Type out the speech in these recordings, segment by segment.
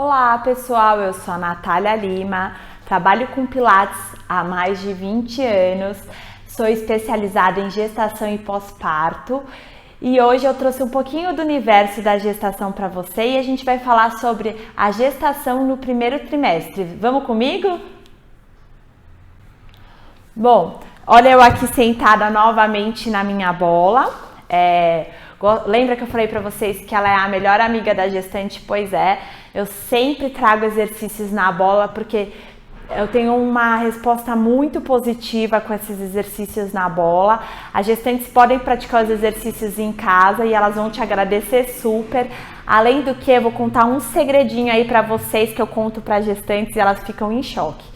Olá pessoal, eu sou a Natália Lima, trabalho com Pilates há mais de 20 anos, sou especializada em gestação e pós-parto e hoje eu trouxe um pouquinho do universo da gestação para você e a gente vai falar sobre a gestação no primeiro trimestre. Vamos comigo? Bom, olha eu aqui sentada novamente na minha bola. Lembra que eu falei para vocês que ela é a melhor amiga da gestante? Pois é, eu sempre trago exercícios na bola porque eu tenho uma resposta muito positiva com esses exercícios na bola. As gestantes podem praticar os exercícios em casa e elas vão te agradecer super. Além do que, eu vou contar um segredinho aí para vocês que eu conto para gestantes e elas ficam em choque.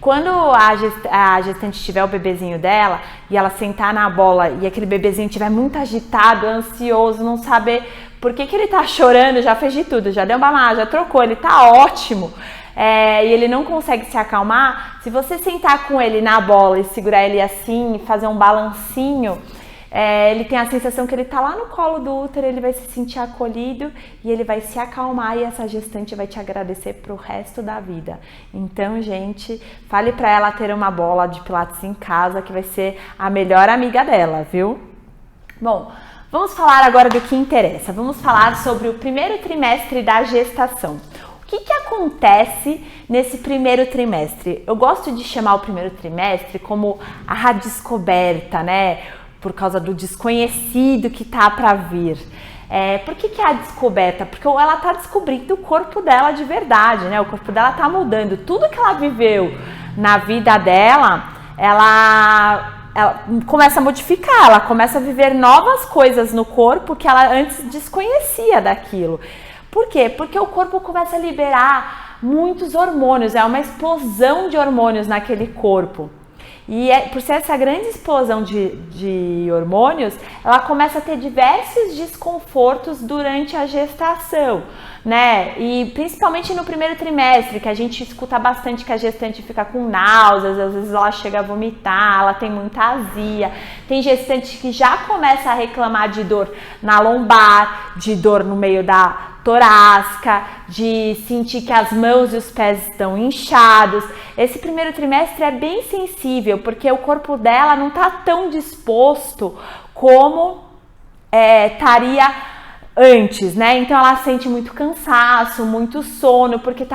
Quando a gestante tiver o bebezinho dela e ela sentar na bola e aquele bebezinho estiver muito agitado, ansioso, não saber por que ele tá chorando, já fez de tudo, já deu mamar, já trocou, ele tá ótimo e ele não consegue se acalmar, se você sentar com ele na bola e segurar ele assim, fazer um balancinho, ele tem a sensação que ele tá lá no colo do útero, ele vai se sentir acolhido e ele vai se acalmar e essa gestante vai te agradecer pro resto da vida. Então, gente, fale pra ela ter uma bola de Pilates em casa que vai ser a melhor amiga dela, viu? Bom, vamos falar agora do que interessa. Vamos falar sobre o primeiro trimestre da gestação. O que acontece nesse primeiro trimestre? Eu gosto de chamar o primeiro trimestre como a descoberta, né? Por causa do desconhecido que tá para vir. Por que é a descoberta? Porque ela tá descobrindo o corpo dela de verdade, né? O corpo dela tá mudando. Tudo que ela viveu na vida dela, ela começa a modificar, ela começa a viver novas coisas no corpo que ela antes desconhecia daquilo. Por quê? Porque o corpo começa a liberar muitos hormônios, é uma explosão de hormônios naquele corpo. E por ser essa grande explosão de hormônios, ela começa a ter diversos desconfortos durante a gestação, né? E principalmente no primeiro trimestre, que a gente escuta bastante que a gestante fica com náuseas, às vezes ela chega a vomitar, ela tem muita azia. Tem gestante que já começa a reclamar de dor na lombar, de dor no meio da torácica, de sentir que as mãos e os pés estão inchados. Esse primeiro trimestre é bem sensível, porque o corpo dela não está tão disposto como estaria antes, né? Então ela sente muito cansaço, muito sono, porque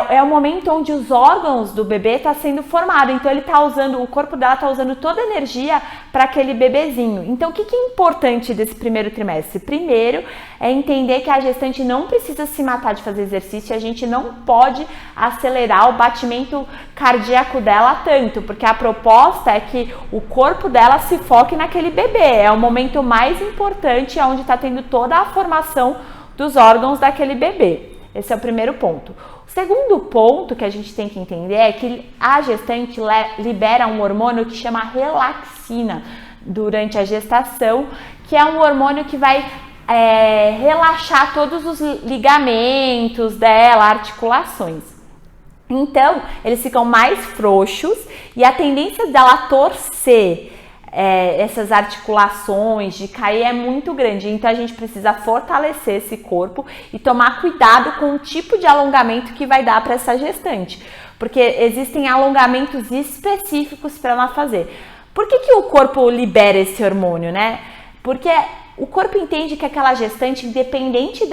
é o momento onde os órgãos do bebê estão sendo formados. Então o corpo dela está usando toda a energia para aquele bebezinho. Então o que é importante desse primeiro trimestre? Primeiro é entender que a gestante não precisa se matar de fazer exercício, a gente não pode acelerar o batimento cardíaco dela tanto, porque a proposta é que o corpo dela se foque naquele bebê. É o momento mais importante, onde está tendo toda a formação dos órgãos daquele bebê. Esse é o primeiro ponto. O segundo ponto que a gente tem que entender é que a gestante libera um hormônio que chama relaxina durante a gestação, que é um hormônio que vai relaxar todos os ligamentos dela, articulações. Então, eles ficam mais frouxos e a tendência dela torcer essas articulações, de cair, é muito grande. Então a gente precisa fortalecer esse corpo e tomar cuidado com o tipo de alongamento que vai dar para essa gestante, porque existem alongamentos específicos para ela fazer. Por que o corpo libera esse hormônio, né? Porque o corpo entende que aquela gestante, independente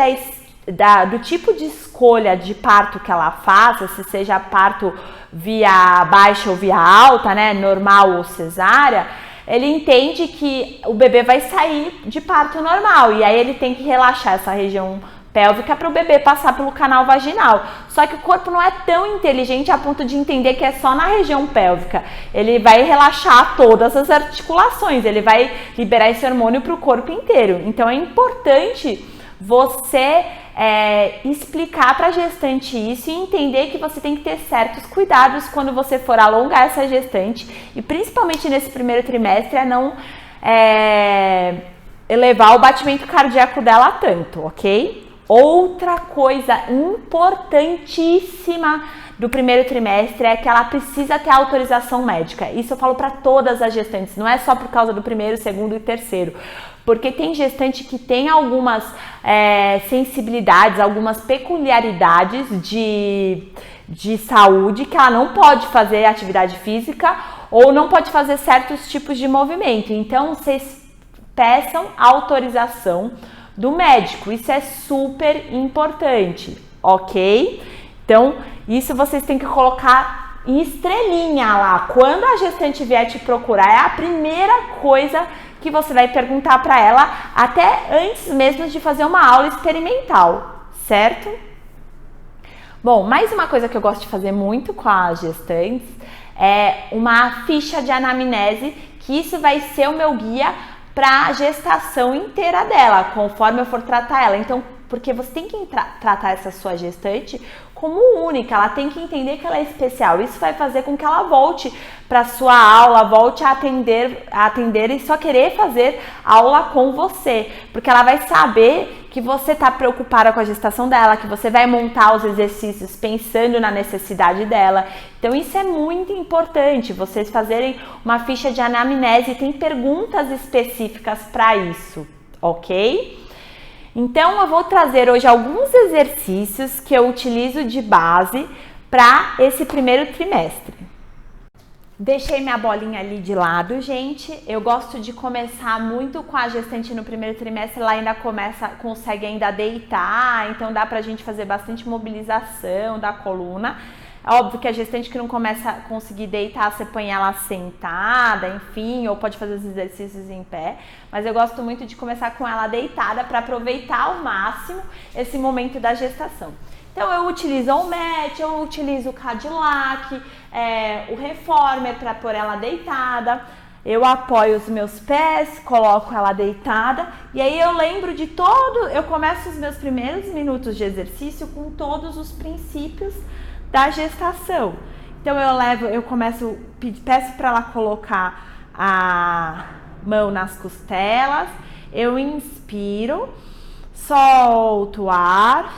do tipo de escolha de parto que ela faça, se seja parto via baixa ou via alta, né, normal ou cesárea, ele entende que o bebê vai sair de parto normal e aí ele tem que relaxar essa região pélvica para o bebê passar pelo canal vaginal. Só que o corpo não é tão inteligente a ponto de entender que é só na região pélvica. Ele vai relaxar todas as articulações, ele vai liberar esse hormônio para o corpo inteiro. Então é importante você explicar para a gestante isso e entender que você tem que ter certos cuidados quando você for alongar essa gestante, e principalmente nesse primeiro trimestre é não elevar o batimento cardíaco dela tanto, ok? Outra coisa importantíssima do primeiro trimestre é que ela precisa ter autorização médica. Isso eu falo para todas as gestantes, não é só por causa do primeiro, segundo e terceiro. Porque tem gestante que tem algumas sensibilidades, algumas peculiaridades de saúde que ela não pode fazer atividade física ou não pode fazer certos tipos de movimento. Então, vocês peçam autorização do médico. Isso é super importante, ok? Então, isso vocês têm que colocar em estrelinha lá. Quando a gestante vier te procurar, é a primeira coisa que você vai perguntar para ela, até antes mesmo de fazer uma aula experimental, certo? Bom, mais uma coisa que eu gosto de fazer muito com as gestantes é uma ficha de anamnese, que isso vai ser o meu guia para a gestação inteira dela, conforme eu for tratar ela. Então, porque você tem que tratar essa sua gestante como única, ela tem que entender que ela é especial. Isso vai fazer com que ela volte para sua aula, volte a atender e só querer fazer aula com você, porque ela vai saber que você está preocupada com a gestação dela, que você vai montar os exercícios pensando na necessidade dela. Então isso é muito importante, vocês fazerem uma ficha de anamnese, tem perguntas específicas para isso, ok? Então eu vou trazer hoje alguns exercícios que eu utilizo de base para esse primeiro trimestre. Deixei minha bolinha ali de lado, gente. Eu gosto de começar muito com a gestante no primeiro trimestre, ela ainda consegue ainda deitar, então dá pra gente fazer bastante mobilização da coluna. É óbvio que a gestante que não começa a conseguir deitar, você põe ela sentada, enfim, ou pode fazer os exercícios em pé. Mas eu gosto muito de começar com ela deitada para aproveitar ao máximo esse momento da gestação. Então eu utilizo o mat, eu utilizo o Cadillac, o reformer para pôr ela deitada. Eu apoio os meus pés, coloco ela deitada e aí eu lembro eu começo os meus primeiros minutos de exercício com todos os princípios da gestação. Então peço para ela colocar a mão nas costelas, eu inspiro, solto o ar,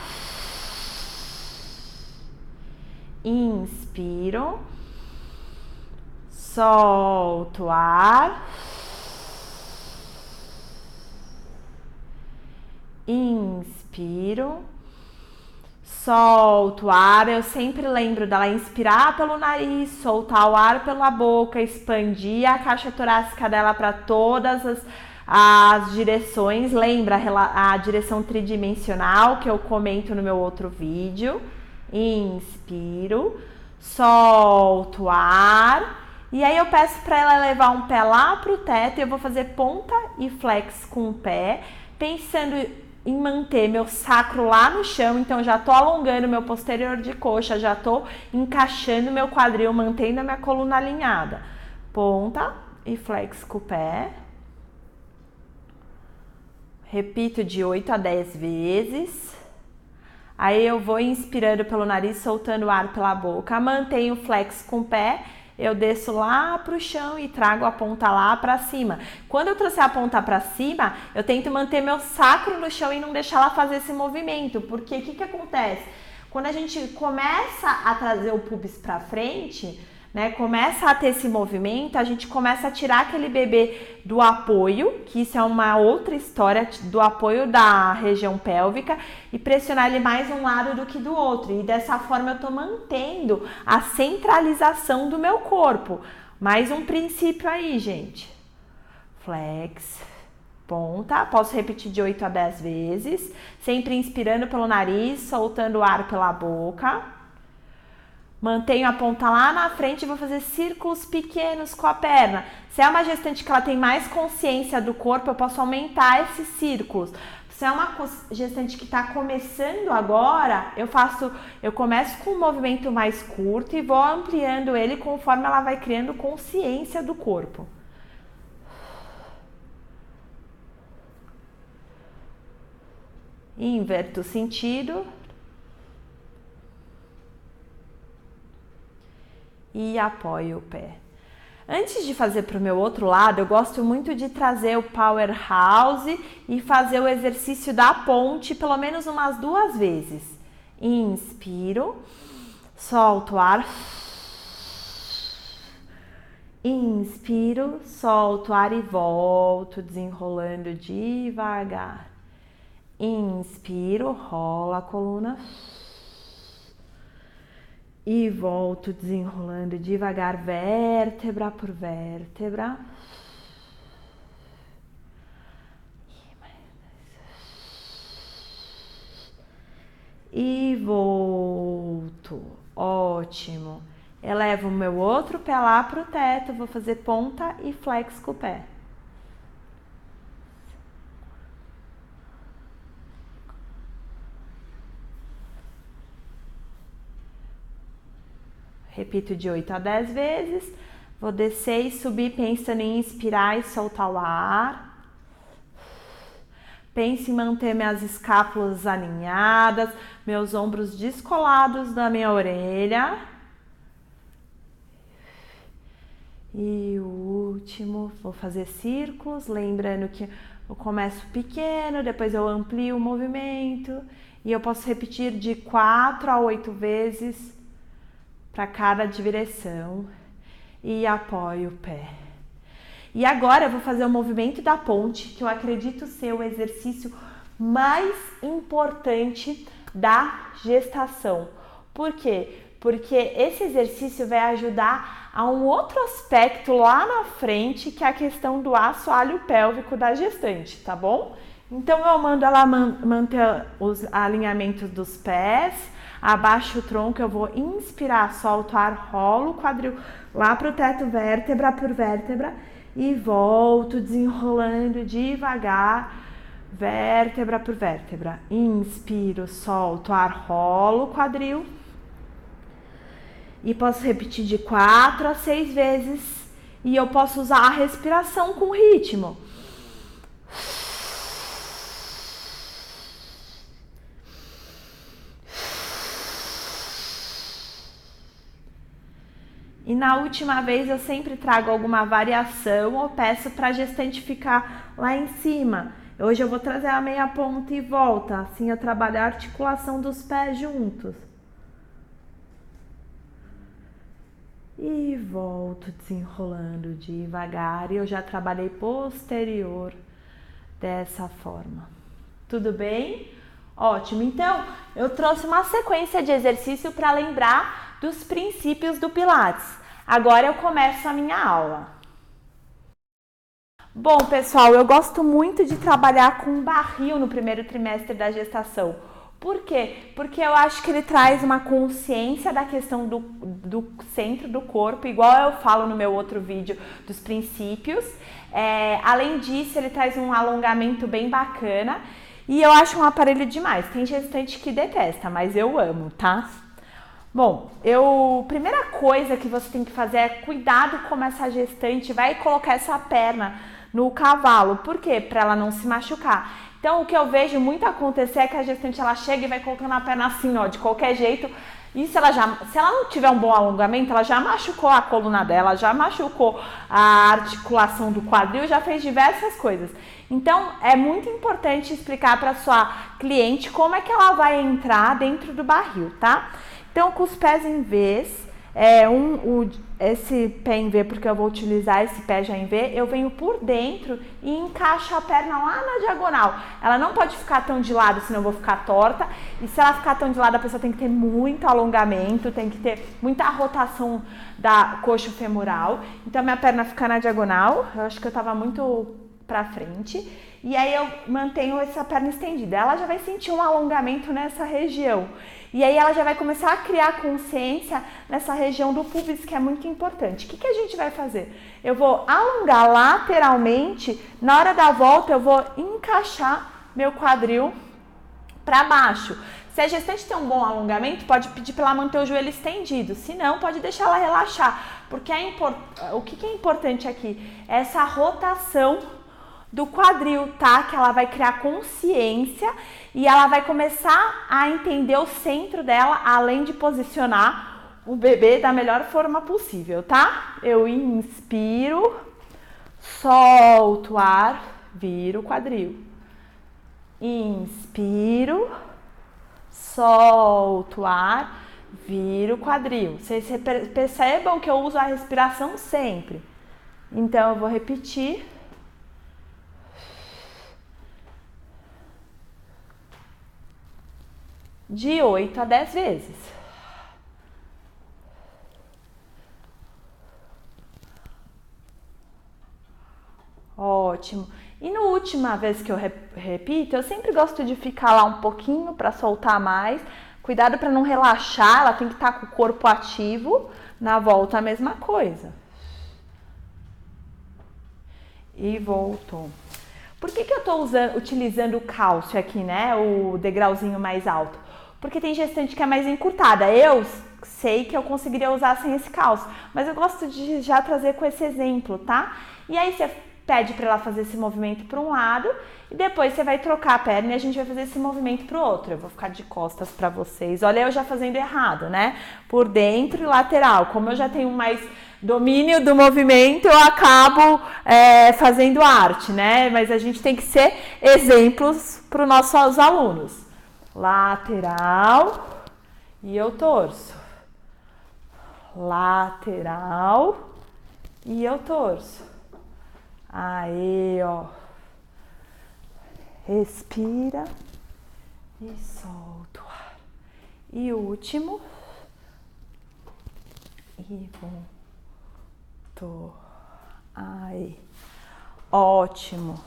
inspiro, solto o ar, inspiro, solto o ar. Eu sempre lembro dela inspirar pelo nariz, soltar o ar pela boca, expandir a caixa torácica dela para todas as direções. Lembra a direção tridimensional que eu comento no meu outro vídeo. Inspiro, solto o ar. E aí eu peço para ela levar um pé lá para o teto e eu vou fazer ponta e flex com o pé, pensando em manter meu sacro lá no chão. Então já tô alongando meu posterior de coxa, já tô encaixando meu quadril, mantendo a minha coluna alinhada. Ponta e flex com o pé. Repito de 8 a 10 vezes. Aí eu vou inspirando pelo nariz, soltando o ar pela boca, mantenho o flex com o pé, eu desço lá pro chão e trago a ponta lá pra cima. Quando eu trouxer a ponta pra cima, eu tento manter meu sacro no chão e não deixar ela fazer esse movimento, porque o que acontece? Quando a gente começa a trazer o pubis pra frente, né, começa a ter esse movimento, a gente começa a tirar aquele bebê do apoio, que isso é uma outra história, do apoio da região pélvica, e pressionar ele mais um lado do que do outro. E dessa forma eu tô mantendo a centralização do meu corpo. Mais um princípio aí, gente. Flex, ponta, posso repetir de 8 a 10 vezes, sempre inspirando pelo nariz, soltando o ar pela boca. Mantenho a ponta lá na frente e vou fazer círculos pequenos com a perna. Se é uma gestante que ela tem mais consciência do corpo, eu posso aumentar esses círculos. Se é uma gestante que está começando agora, eu começo com um movimento mais curto e vou ampliando ele conforme ela vai criando consciência do corpo. Inverto o sentido. E apoio o pé. Antes de fazer para o meu outro lado, eu gosto muito de trazer o powerhouse e fazer o exercício da ponte pelo menos umas 2 vezes. Inspiro, solto o ar. Inspiro, solto o ar e volto, desenrolando devagar. Inspiro, rola a coluna. E volto desenrolando devagar, vértebra por vértebra. E volto. Ótimo. Elevo o meu outro pé lá para o teto, vou fazer ponta e flex com o pé. Repito de 8 a 10 vezes. Vou descer e subir pensando em inspirar e soltar o ar. Pense em manter minhas escápulas alinhadas, meus ombros descolados da minha orelha. E o último, vou fazer círculos, lembrando que eu começo pequeno, depois eu amplio o movimento. E eu posso repetir de 4 a 8 vezes para cada direção. E apoio o pé. E agora eu vou fazer o movimento da ponte, que eu acredito ser o exercício mais importante da gestação. Por quê? Porque esse exercício vai ajudar a um outro aspecto lá na frente, que é a questão do assoalho pélvico da gestante, tá bom? Então eu mando ela manter os alinhamentos dos pés, abaixo o tronco, eu vou inspirar, solto o ar, rolo o quadril lá pro teto, vértebra por vértebra, e volto desenrolando devagar, vértebra por vértebra. Inspiro, solto o ar, rolo o quadril. E posso repetir de 4 a 6 vezes. E eu posso usar a respiração com ritmo. E na última vez eu sempre trago alguma variação ou peço para a gestante ficar lá em cima. Hoje eu vou trazer a meia ponta e volta, assim eu trabalho a articulação dos pés juntos. E volto desenrolando devagar. E eu já trabalhei posterior dessa forma. Tudo bem? Ótimo. Então, eu trouxe uma sequência de exercício para lembrar dos princípios do Pilates. Agora eu começo a minha aula. Bom, pessoal, eu gosto muito de trabalhar com barril no primeiro trimestre da gestação. Por quê? Porque eu acho que ele traz uma consciência da questão do centro do corpo, igual eu falo no meu outro vídeo dos princípios. Além disso, ele traz um alongamento bem bacana e eu acho um aparelho demais. Tem gestante que detesta, mas eu amo, tá? Bom, primeira coisa que você tem que fazer é cuidado como essa gestante vai colocar essa perna no cavalo. Por quê? Para ela não se machucar. Então, o que eu vejo muito acontecer é que a gestante ela chega e vai colocando a perna assim, ó, de qualquer jeito. E se ela não tiver um bom alongamento, ela já machucou a coluna dela, já machucou a articulação do quadril, já fez diversas coisas. Então, é muito importante explicar para sua cliente como é que ela vai entrar dentro do barril, tá? Então, com os pés em vez, esse pé em V, porque eu vou utilizar esse pé já em V, eu venho por dentro e encaixo a perna lá na diagonal. Ela não pode ficar tão de lado, senão eu vou ficar torta. E se ela ficar tão de lado, a pessoa tem que ter muito alongamento, tem que ter muita rotação da coxa femoral. Então, minha perna fica na diagonal. Eu acho que eu tava muito pra frente. E aí, eu mantenho essa perna estendida. Ela já vai sentir um alongamento nessa região. E aí ela já vai começar a criar consciência nessa região do pubis, que é muito importante. O que a gente vai fazer? Eu vou alongar lateralmente, na hora da volta eu vou encaixar meu quadril para baixo. Se a gestante tem um bom alongamento, pode pedir para ela manter o joelho estendido. Se não, pode deixar ela relaxar. Porque o que é importante aqui? Essa rotação do quadril, tá? Que ela vai criar consciência e ela vai começar a entender o centro dela, além de posicionar o bebê da melhor forma possível, tá? Eu inspiro, solto o ar, viro o quadril. Inspiro, solto o ar, viro o quadril. Vocês percebam que eu uso a respiração sempre. Então, eu vou repetir. De 8 a 10 vezes. Ótimo. E na última vez que eu repito, eu sempre gosto de ficar lá um pouquinho para soltar mais. Cuidado para não relaxar, ela tem que estar com o corpo ativo. Na volta a mesma coisa. E voltou. Por que eu estou utilizando o cálcio aqui, né? O degrauzinho mais alto? Porque tem gestante que é mais encurtada. Eu sei que eu conseguiria usar sem esse cálcio, mas eu gosto de já trazer com esse exemplo, tá? E aí você pede para ela fazer esse movimento para um lado e depois você vai trocar a perna e a gente vai fazer esse movimento para o outro. Eu vou ficar de costas para vocês. Olha eu já fazendo errado, né? Por dentro e lateral. Como eu já tenho mais domínio do movimento, eu acabo fazendo arte, né? Mas a gente tem que ser exemplos para os nossos alunos. Lateral e eu torço. Lateral e eu torço. Aí, ó. Respira e solta. E último. E voltou. Aí. Ótimo.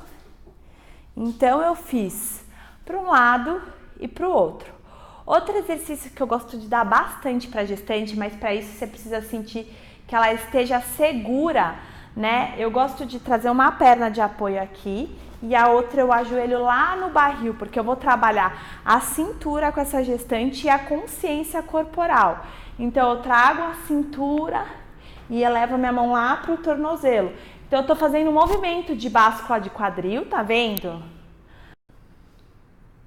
Então, eu fiz para um lado e para o outro. Outro exercício que eu gosto de dar bastante para gestante, mas para isso você precisa sentir que ela esteja segura, né? Eu gosto de trazer uma perna de apoio aqui e a outra eu ajoelho lá no barril, porque eu vou trabalhar a cintura com essa gestante e a consciência corporal. Então eu trago a cintura e elevo minha mão lá para o tornozelo. Então eu tô fazendo um movimento de báscula de quadril, tá vendo?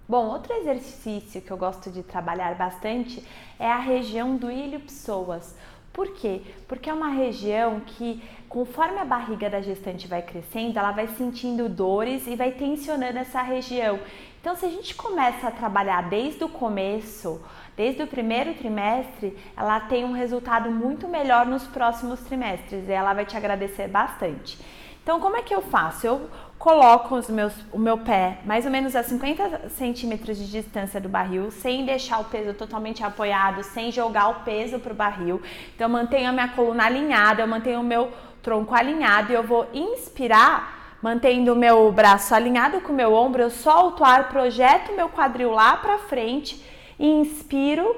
Bom, outro exercício que eu gosto de trabalhar bastante é a região do ilho-psoas. Por quê? Porque é uma região que, conforme a barriga da gestante vai crescendo, ela vai sentindo dores e vai tensionando essa região. Então, se a gente começa a trabalhar desde o começo, desde o primeiro trimestre, ela tem um resultado muito melhor nos próximos trimestres e ela vai te agradecer bastante. Então, como é que eu faço? Eu coloco o meu pé mais ou menos a 50 centímetros de distância do barril, sem deixar o peso totalmente apoiado, sem jogar o peso para o barril. Então, eu mantenho a minha coluna alinhada, eu mantenho o meu tronco alinhado e eu vou inspirar, mantendo o meu braço alinhado com o meu ombro, eu solto o ar, projeto o meu quadril lá para frente, inspiro,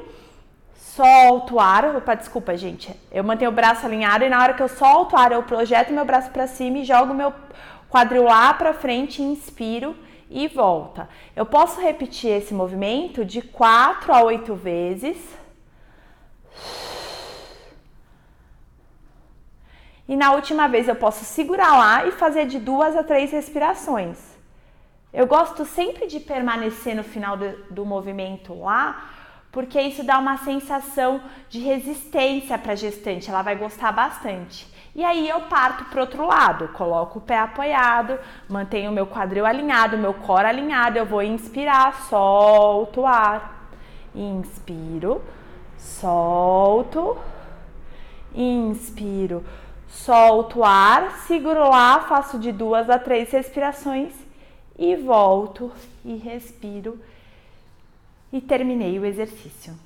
solto o ar, desculpa gente, eu mantenho o braço alinhado e na hora que eu solto o ar, eu projeto meu braço para cima e jogo meu quadril lá para frente, inspiro e volta. Eu posso repetir esse movimento de 4 a 8 vezes. E na última vez eu posso segurar lá e fazer de 2 a 3 respirações. Eu gosto sempre de permanecer no final do movimento lá, porque isso dá uma sensação de resistência para a gestante, ela vai gostar bastante. E aí eu parto para o outro lado, coloco o pé apoiado, mantenho o meu quadril alinhado, meu core alinhado, eu vou inspirar, solto o ar, inspiro, solto, inspiro, solto o ar, seguro lá, faço de 2 a 3 respirações e volto e respiro e terminei o exercício.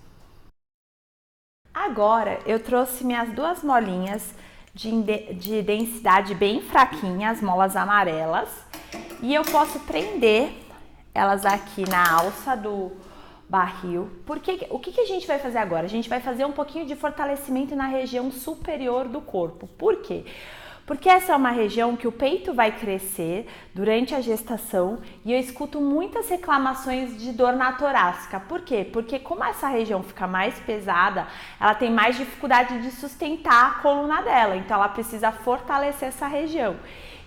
Agora eu trouxe minhas 2 molinhas de densidade bem fraquinha, as molas amarelas, e eu posso prender elas aqui na alça do barril. Porque o que a gente vai fazer agora? A gente vai fazer um pouquinho de fortalecimento na região superior do corpo. Por quê? Porque essa é uma região que o peito vai crescer durante a gestação e eu escuto muitas reclamações de dor na torácica. Por quê? Porque como essa região fica mais pesada, ela tem mais dificuldade de sustentar a coluna dela, então ela precisa fortalecer essa região.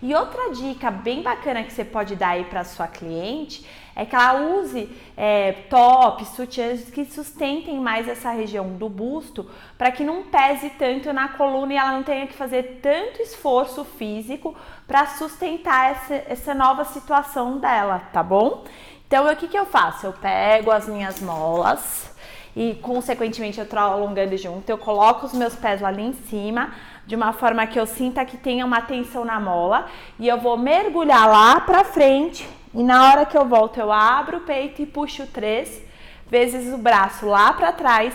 E outra dica bem bacana que você pode dar aí para sua cliente é que ela use tops, sutiãs que sustentem mais essa região do busto para que não pese tanto na coluna e ela não tenha que fazer tanto esforço físico para sustentar essa nova situação dela, tá bom? Então, o que eu faço? Eu pego as minhas molas e consequentemente eu tô alongando junto. Eu coloco os meus pés lá em cima, de uma forma que eu sinta que tenha uma tensão na mola, e eu vou mergulhar lá pra frente, e na hora que eu volto eu abro o peito e puxo 3 vezes o braço lá pra trás,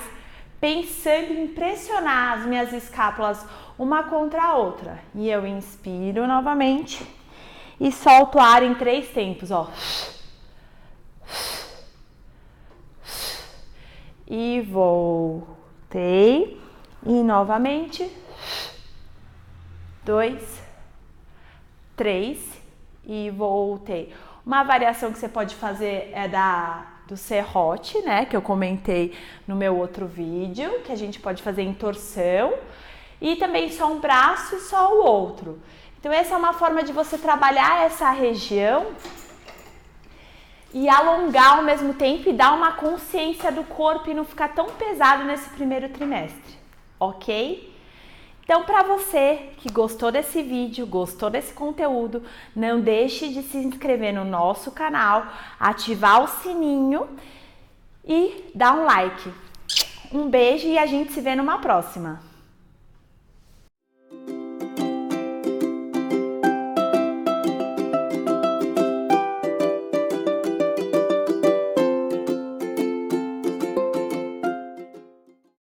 pensando em pressionar as minhas escápulas uma contra a outra. E eu inspiro novamente e solto o ar em 3 tempos, ó. E voltei. E novamente. 2, 3 e voltei. Uma variação que você pode fazer é do serrote, né? Que eu comentei no meu outro vídeo, que a gente pode fazer em torção. E também só um braço e só o outro. Então essa é uma forma de você trabalhar essa região e alongar ao mesmo tempo e dar uma consciência do corpo e não ficar tão pesado nesse primeiro trimestre, ok? Então, para você que gostou desse vídeo, gostou desse conteúdo, não deixe de se inscrever no nosso canal, ativar o sininho e dar um like. Um beijo e a gente se vê numa próxima.